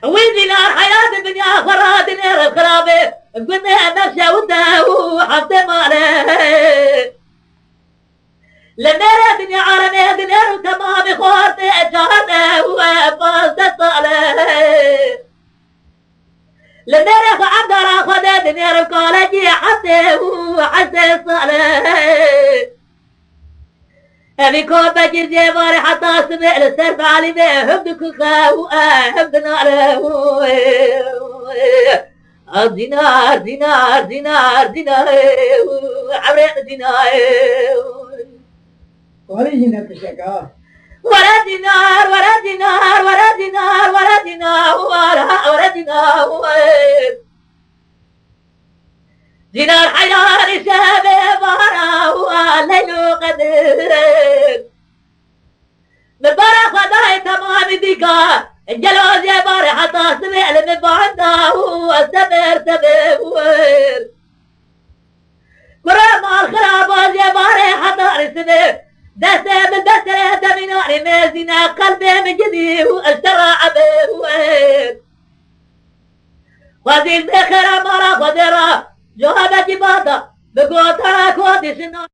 ودينار حياة الدنيا فرا دينار خرابي قلنا نفسه وده حفظ ماله لنرى دنيا عرني دينار تمام خورتي جهرنا وفاز صاله لنرى عبد الله خد دينار الكولجي حتى وحسن صاله أبي كون بجر جيباري حتى سمع للسرف علي بيه هبدك خاو هبدنا له دينار دينار دينار دينار عبرين دينار Origine تشكا ولا دينار ولا دينار ولا دينار ولا دينار ولا دينار دينار حيار شابه بارا ليلو قدر مبارا خداي تمام ديكا الجلوز يا باري حتى سمع لمبعده سبر سبر كرام الخراب يا باري حتى سمع دسه من دسه دميناني مازينا قلبي من جدي واشترى عبير وزير بخير مرا خدرا جوابتي باطا بقوتها كودي شنو